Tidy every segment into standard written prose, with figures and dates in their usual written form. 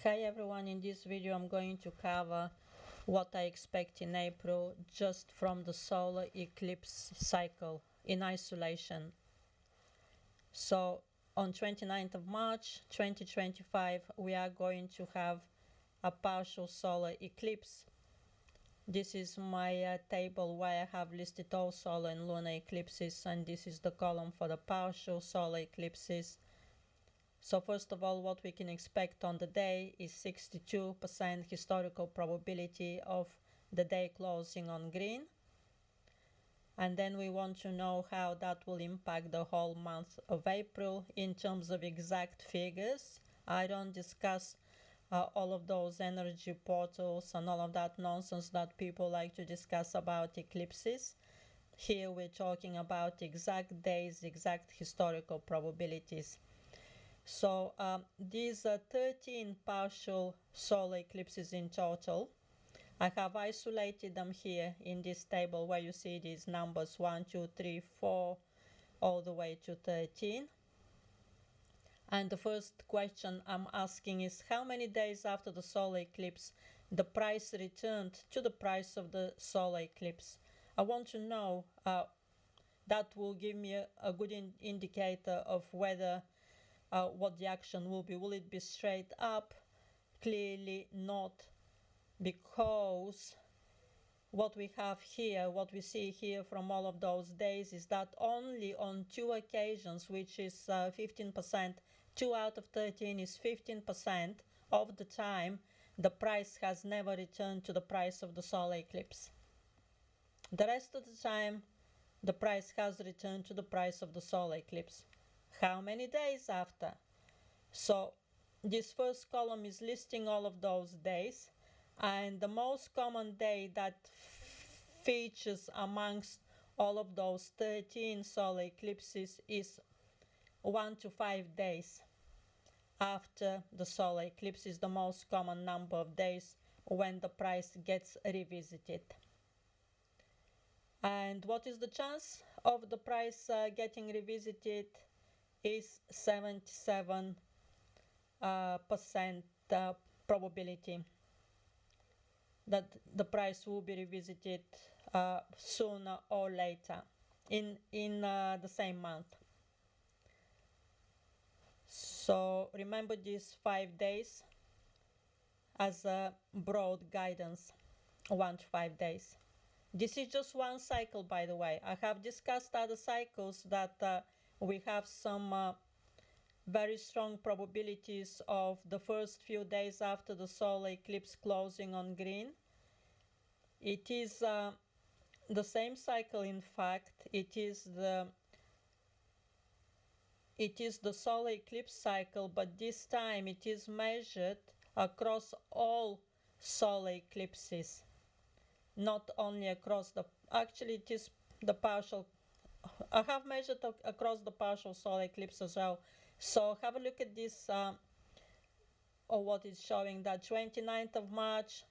Hi everyone, in this video I'm going to cover what I expect in April just from the solar eclipse cycle in isolation. So on 29th of March 2025 we are going to have a partial solar eclipse. This is my table where I have listed all solar and lunar eclipses, and this is the column for the partial solar eclipses. So first of all, what we can expect on the day is 62% historical probability of the day closing on green. And then we want to know how that will impact the whole month of April in terms of exact figures. I don't discuss all of those energy portals and all of that nonsense that people like to discuss about eclipses. Here we're talking about exact days, exact historical probabilities. So these are 13 partial solar eclipses in total. I have isolated them here in this table where you see these numbers 1, 2, 3, 4 all the way to 13. And the first question I'm asking is how many days after the solar eclipse the price returned to the price of the solar eclipse. I want to know, that will give me a good indicator of whether what the action will be. Will it be straight up? Clearly not, because what we have here, what we see here from all of those days is that only on 2 occasions, which is 15%, 2 out of 13 is 15% of the time, the price has never returned to the price of the solar eclipse. The rest of the time, the price has returned to the price of the solar eclipse. How many days after? So this first column is listing all of those days, and the most common day that features amongst all of those 13 solar eclipses is 1 to 5 days after the solar eclipse is the most common number of days when the price gets revisited. And what is the chance of the price getting revisited? Is 77% probability that the price will be revisited sooner or later in the same month. So remember these 5 days as a broad guidance, 1 to 5 days. This is just one cycle, by the way. I have discussed other cycles that we have some very strong probabilities of the first few days after the solar eclipse closing on green. It is the same cycle. In fact, it is the solar eclipse cycle, but this time it is measured across all solar eclipses, not only across the, actually it is the partial. I have measured across the partial solar eclipse as well. So have a look at this, or what is showing that 29th of March,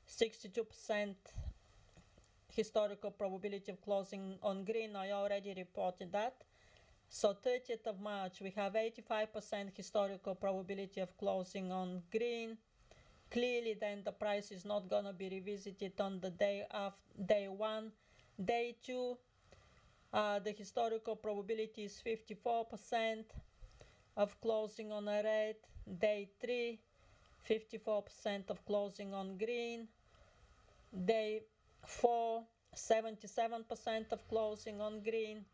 62% historical probability of closing on green. I already reported that. So 30th of March, we have 85% historical probability of closing on green. Clearly then the price is not going to be revisited on the day of day 1. Day 2, the historical probability is 54% of closing on a red. Day 3, 54% of closing on green. Day 4, 77% of closing on green.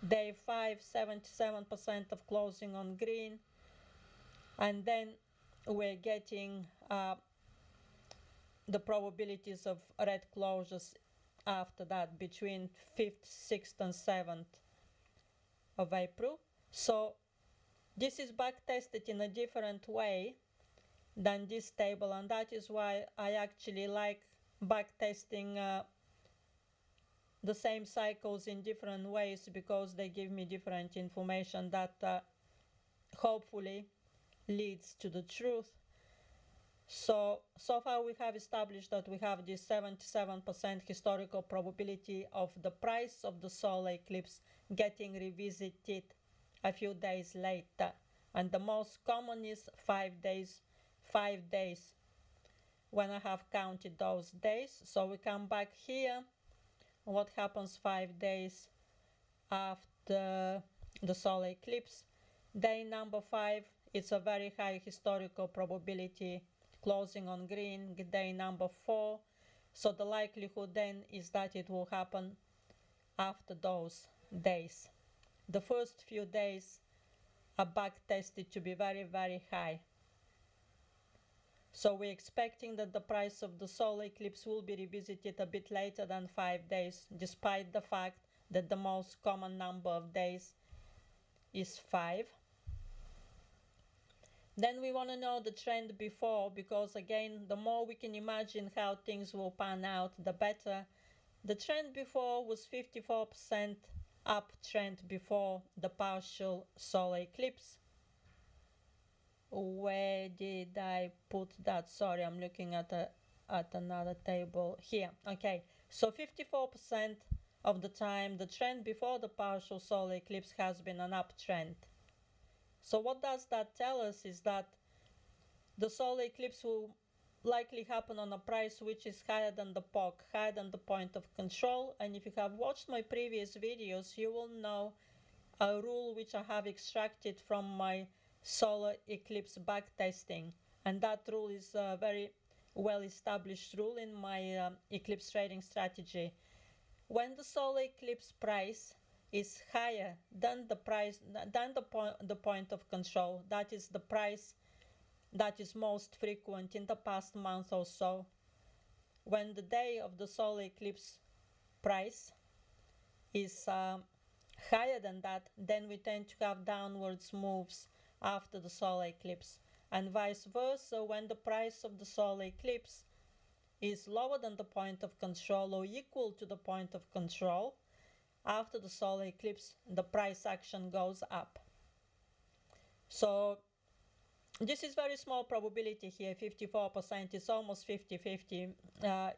Day 5, 77% of closing on green. And then we're getting the probabilities of red closures after that between 5th, 6th and 7th of April. So this is back tested in a different way than this table, and that is why I actually like back testing the same cycles in different ways, because they give me different information that hopefully leads to the truth. So far we have established that we have this 77% historical probability of the price of the solar eclipse getting revisited a few days later, and the most common is 5 days 5 days when I have counted those days. So we come back here. What happens 5 days after the solar eclipse? Day number 5, it's a very high historical probability closing on green. Day number 4, so the likelihood then is that it will happen after those days. The first few days are back tested to be very, very high. So we're expecting that the price of the solar eclipse will be revisited a bit later than 5 days, despite the fact that the most common number of days is 5. Then we want to know the trend before, because again, the more we can imagine how things will pan out, the better. The trend before was 54% uptrend before the partial solar eclipse. Where did I put that? Sorry, I'm looking at another table here. Okay, so 54% of the time the trend before the partial solar eclipse has been an uptrend. So what does that tell us is that the solar eclipse will likely happen on a price which is higher than the POC, higher than the point of control. And if you have watched my previous videos, you will know a rule which I have extracted from my solar eclipse backtesting. And that rule is a very well established rule in my eclipse trading strategy. When the solar eclipse price is higher than the price than the point of control, that is the price that is most frequent in the past month or so, when the day of the solar eclipse price is higher than that, then we tend to have downwards moves after the solar eclipse, and vice versa. When the price of the solar eclipse is lower than the point of control or equal to the point of control, after the solar eclipse the price action goes up. So this is very small probability here, 54%. It's almost 50-50.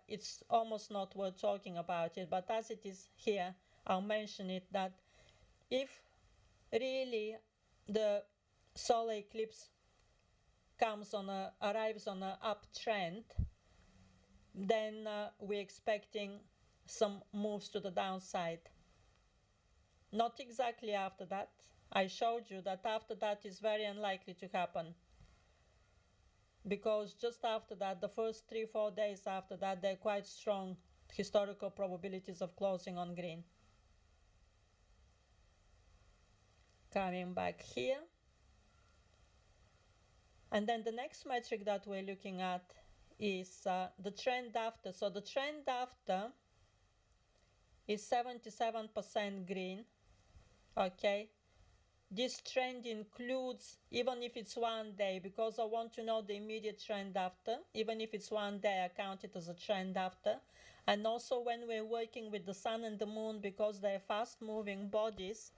It's almost not worth talking about it, but as it is here, I'll mention it, that if really the solar eclipse arrives on an uptrend, then we're expecting some moves to the downside. Not exactly after that. I showed you that after that is very unlikely to happen, because just after that, the first 3-4 days after that, they're quite strong historical probabilities of closing on green. Coming back here, and then the next metric that we're looking at is the trend after. So the trend after is 77% green. Okay, this trend includes, even if it's 1 day, because I want to know the immediate trend after. Even if it's 1 day, I count it as a trend after. And also when we're working with the sun and the moon, because they're fast moving bodies,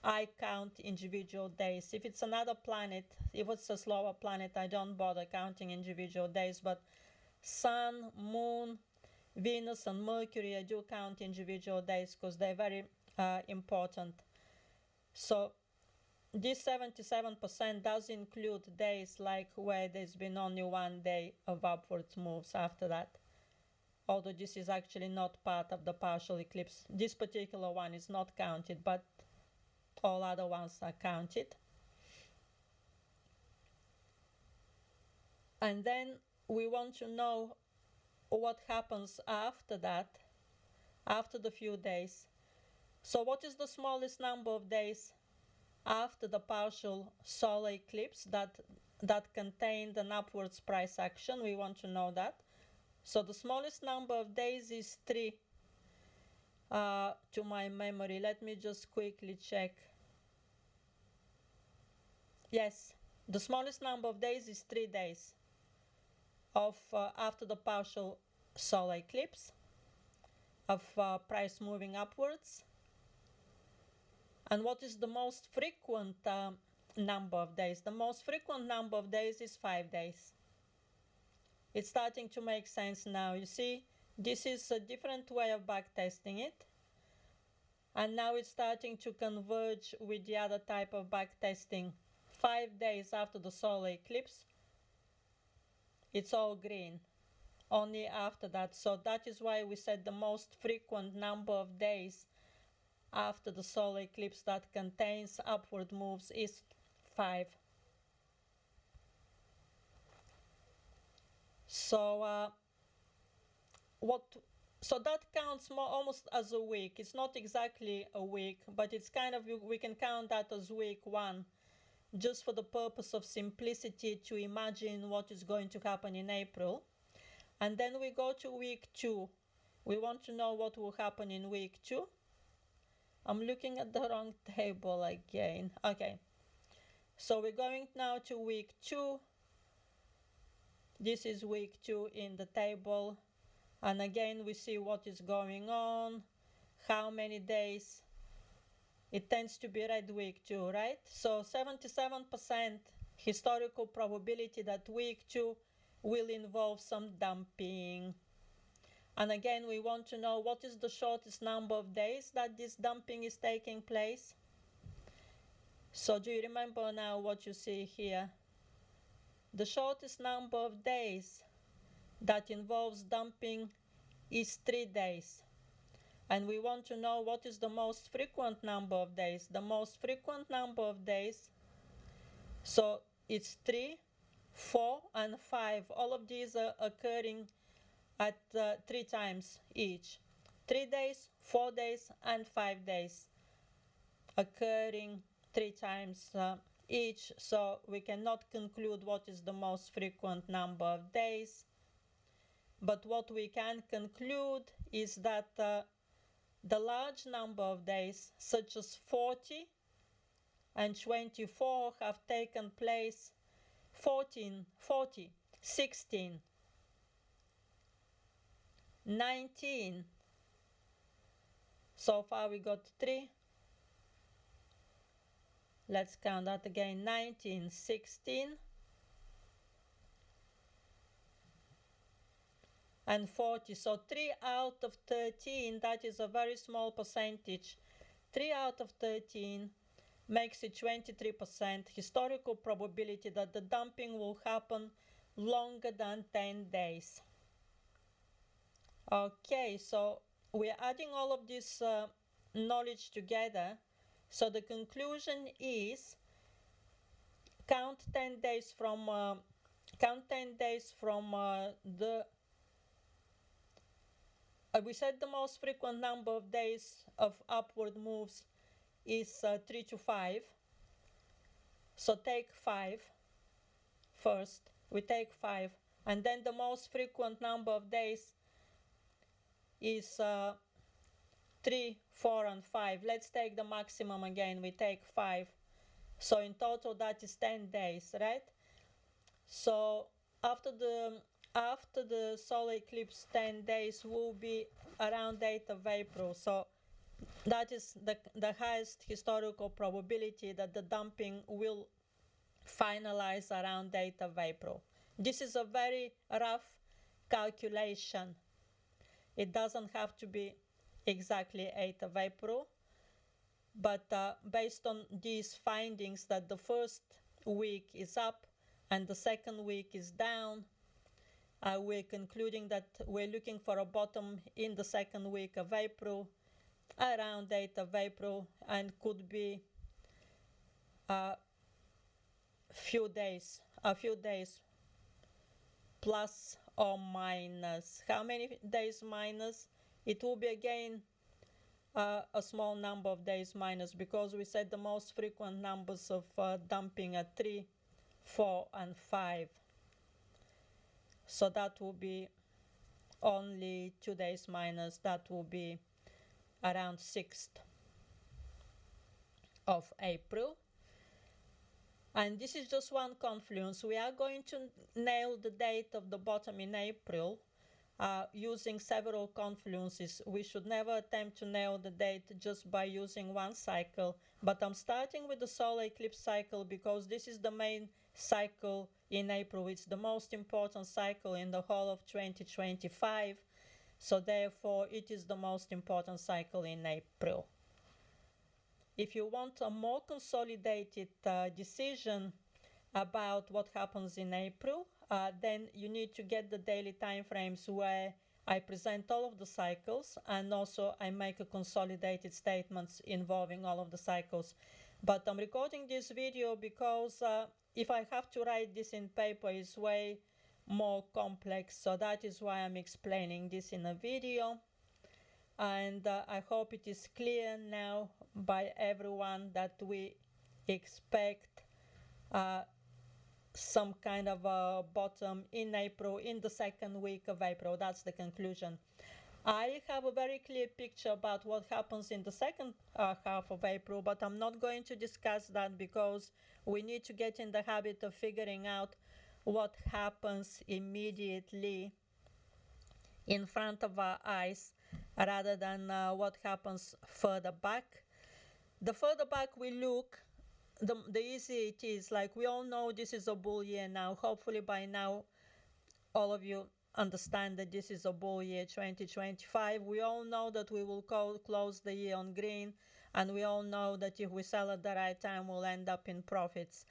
I count individual days. If it's another planet, if it's a slower planet, I don't bother counting individual days. But sun, moon, Venus and Mercury, I do count individual days because they're very important. So this 77% does include days like where there's been only 1 day of upward moves after that. Although this is actually not part of the partial eclipse. This particular one is not counted, but all other ones are counted. And then we want to know what happens after that, after the few days. So what is the smallest number of days after the partial solar eclipse that contained an upwards price action? We want to know that. So the smallest number of days is 3 to my memory. Let me just quickly check. Yes, the smallest number of days is 3 days of after the partial solar eclipse of price moving upwards. And what is the most frequent number of days? The most frequent number of days is 5 days. It's starting to make sense now. You see, this is a different way of backtesting it. And now it's starting to converge with the other type of backtesting. 5 days after the solar eclipse, it's all green only after that. So that is why we said the most frequent number of days after the solar eclipse that contains upward moves is 5. So what so that counts more almost as a week. It's not exactly a week, but it's kind of, we can count that as week 1, just for the purpose of simplicity, to imagine what is going to happen in April. And then we go to week 2. We want to know what will happen in week 2. I'm looking at the wrong table again. Okay, so we're going now to week 2. This is week 2 in the table. And again, we see what is going on, how many days. It tends to be red week 2, right? So 77% historical probability that week 2 will involve some dumping. And again, we want to know what is the shortest number of days that this dumping is taking place. So do you remember now what you see here? The shortest number of days that involves dumping is 3 days. And we want to know what is the most frequent number of days. The most frequent number of days, so it's 3, 4, and 5. All of these are occurring at 3 times each. 3 days, 4 days, and 5 days, occurring 3 times each. So we cannot conclude what is the most frequent number of days. But what we can conclude is that the large number of days, such as 40 and 24, have taken place 14, 40, 16, 19. So far we got 3. Let's count that again. 19, 16, and 40. So 3 out of 13, that is a very small percentage. 3 out of 13 makes it 23% historical probability that the dumping will happen longer than 10 days. Okay, so we're adding all of this knowledge together. So the conclusion is count 10 days from the we said the most frequent number of days of upward moves is 3 to 5. So take 5 first. We take 5, and then the most frequent number of days is 3, 4, and 5. Let's take the maximum again. We take 5. So in total that is 10 days, right? So after the solar eclipse, 10 days will be around 8th of April. So that is the highest historical probability that the dumping will finalize around 8th of April. This is a very rough calculation. It doesn't have to be exactly 8th of April, but based on these findings that the first week is up and the second week is down, we're concluding that we're looking for a bottom in the second week of April, around 8th of April, and could be a few days plus or minus. How many days minus? It will be again a small number of days minus, because we said the most frequent numbers of dumping are 3, 4, and 5. So that will be only 2 days minus. That will be around 6th of April. And this is just one confluence. We are going to nail the date of the bottom in April using several confluences. We should never attempt to nail the date just by using one cycle. But I'm starting with the solar eclipse cycle because this is the main cycle in April. It's the most important cycle in the whole of 2025. So therefore, it is the most important cycle in April. If you want a more consolidated decision, about what happens in April. Then you need to get the daily time frames where I present all of the cycles, and also I make a consolidated statements involving all of the cycles. But I'm recording this video because if I have to write this in paper, it's way more complex. So that is why I'm explaining this in a video. And I hope it is clear now by everyone that we expect some kind of a bottom in April, in the second week of April. That's the conclusion. I have a very clear picture about what happens in the second half of April, but I'm not going to discuss that because we need to get in the habit of figuring out what happens immediately in front of our eyes rather than what happens further back. The further back we look, the easier it is. Like, we all know this is a bull year now. Hopefully by now all of you understand that this is a bull year 2025. We all know that we will close the year on green, and we all know that if we sell at the right time, we'll end up in profits.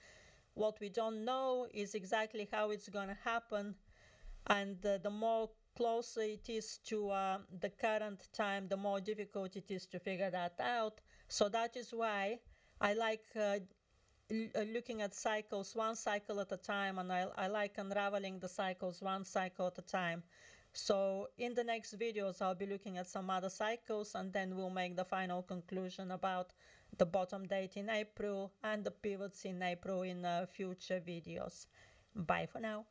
What we don't know is exactly how it's going to happen, and the more closer it is to the current time, the more difficult it is to figure that out. So that is why I like looking at cycles one cycle at a time, and I like unraveling the cycles one cycle at a time. So in the next videos I'll be looking at some other cycles, and then we'll make the final conclusion about the bottom date in April and the pivots in April in future videos. Bye for now.